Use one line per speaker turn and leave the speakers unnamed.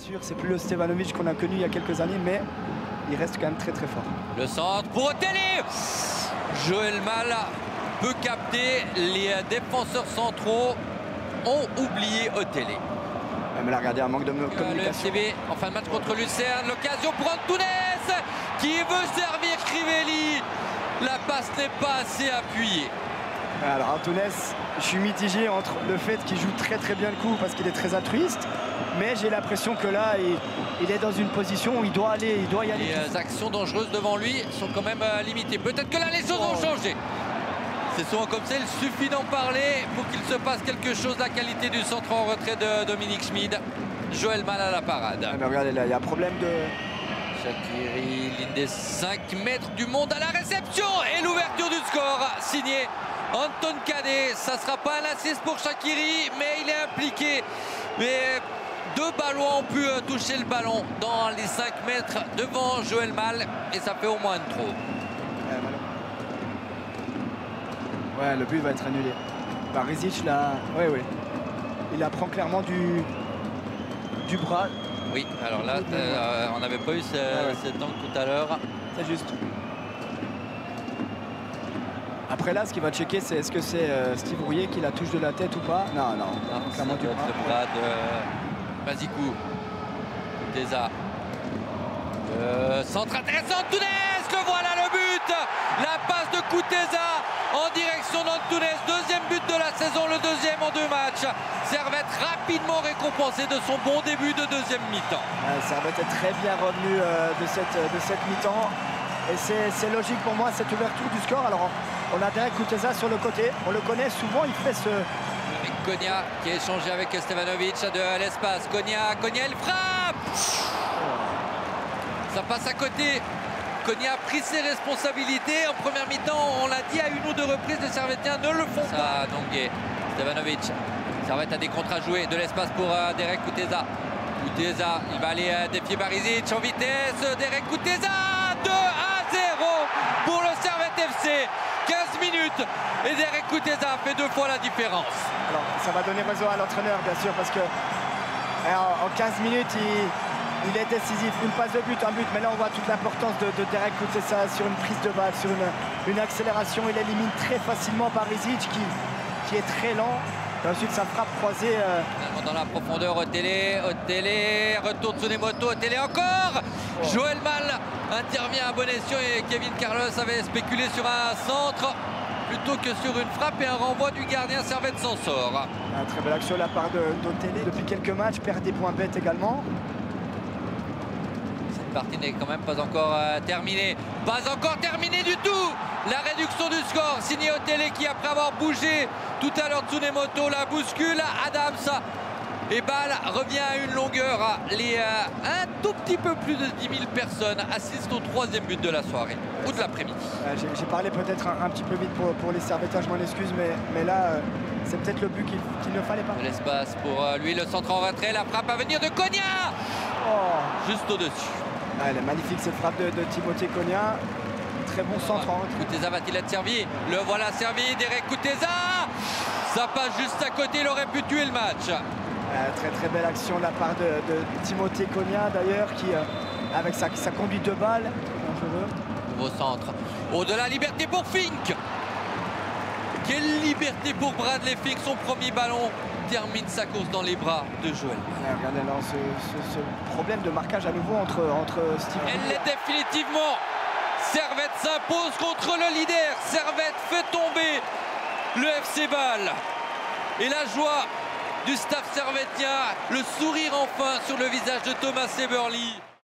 sûr, c'est plus le Stevanovic qu'on a connu il y a quelques années, mais il reste quand même très très fort.
Le centre pour Otélé. Joël Mal peut capter. Les défenseurs centraux ont oublié Otélé.
Mais là, regardez, un manque de communication.
Le FCB en fin de match contre Lucerne. L'occasion pour Antunes qui veut servir Crivelli. La passe n'est pas assez appuyée.
Alors Antunes, je suis mitigé entre le fait qu'il joue très très bien le coup parce qu'il est très altruiste, mais j'ai l'impression que là, il est dans une position où il doit y aller.
Les actions dangereuses devant lui sont quand même limitées. Peut-être que là, les choses ont changé. C'est souvent comme ça, il suffit d'en parler pour qu'il se passe quelque chose. La qualité du centre en retrait de Dominique Schmid. Joël Mal à la parade.
Ah, mais regardez là, il y a un problème de...
Shaqiri, ligne des 5 mètres du monde à la réception. Et l'ouverture du score, signé Anton Cadet. Ça ne sera pas un assist pour Shaqiri, mais il est impliqué. Mais deux ballons ont pu toucher le ballon dans les 5 mètres devant Joël Mal. Et ça fait au moins de trop.
Ouais, le but va être annulé. Barisic, là, oui. Il la prend clairement du bras.
Oui, alors là, on n'avait pas eu cet angle tout à l'heure.
C'est juste. Après là, ce qu'il va checker, c'est est-ce que c'est Steve Rouillet qui la touche de la tête ou pas? Non, clairement du bras.
Le bras de Bazikou. Kuteza. Centre intéressant, Antunes, le voilà le but. La passe de Kuteza en direction d'Antunes. Deuxième but de la saison, le deuxième en 2 matchs. Servette rapidement récompensé de son bon début de deuxième mi-temps.
Servette est très bien revenu de cette mi-temps. Et c'est logique pour moi, cette ouverture du score. Alors, on a Derek Kuteza sur le côté. On le connaît souvent, il fait ce...
Avec Konya qui a échangé avec Stevanovic de l'espace. Konya, il frappe. Ça passe à côté. Konya a pris ses responsabilités. En première mi-temps, on l'a dit à 1 ou 2 reprises, les Servettiens ne le font pas. Dongué, Stevanovic. Servette a des contrats à jouer. De l'espace pour Derek Kuteza. Kuteza, il va aller défier Barisic en vitesse. Derek Kuteza, 2-0 pour le Servette FC. 15 minutes et Derek Kuteza fait 2 fois la différence.
Alors, ça va donner raison à l'entraîneur, bien sûr, parce que en 15 minutes, il est décisif. Une passe de but, un but, mais là, on voit toute l'importance de Derek Kuteza sur une prise de balle, sur une accélération. Il élimine très facilement Barisic, qui est très lent. Et ensuite, sa frappe croisée.
Dans la profondeur, Otélé, retour de Tsunemoto, Otélé encore. Joël Mal intervient à bon escient et Kevin Carlos avait spéculé sur un centre plutôt que sur une frappe et un renvoi du gardien. Servette s'en sort.
Très belle action de la part d'Otélé. Depuis quelques matchs, perd des points bêtes également.
Cette partie n'est quand même pas encore terminée. Pas encore terminée du tout. La réduction du score, signé Otélé qui, après avoir bougé tout à l'heure Tsunemoto, la bouscule. Adams et balle revient à une longueur. Un tout petit peu plus de 10 000 personnes assistent au 3e but de la soirée ou de l'après-midi.
J'ai parlé peut-être un petit peu vite pour les Servettas, je m'en excuse, mais là, c'est peut-être le but qu'il ne fallait pas.
L'espace pour lui, le centre en retrait, la frappe à venir de Konya. Juste au-dessus.
Elle est magnifique cette frappe de Timothée Konya. Très bon centre en retrait.
Kuteza va-t-il être servi? Le voilà servi, Derek Kuteza. Ça passe juste à côté, il aurait pu tuer le match.
Très très belle action de la part de Timothée Konya d'ailleurs, qui avec sa conduite de balle, dangereux.
Nouveau centre. Au-delà, liberté pour Fink. Quelle liberté pour Bradley Fink, son premier ballon termine sa course dans les bras de Joël.
Regardez là ce problème de marquage à nouveau entre Steve.
Elle l'est définitivement. Servette s'impose contre le leader. Servette fait tomber le FC Bâle. Et la joie du staff servettien, le sourire enfin sur le visage de Thomas Eberly.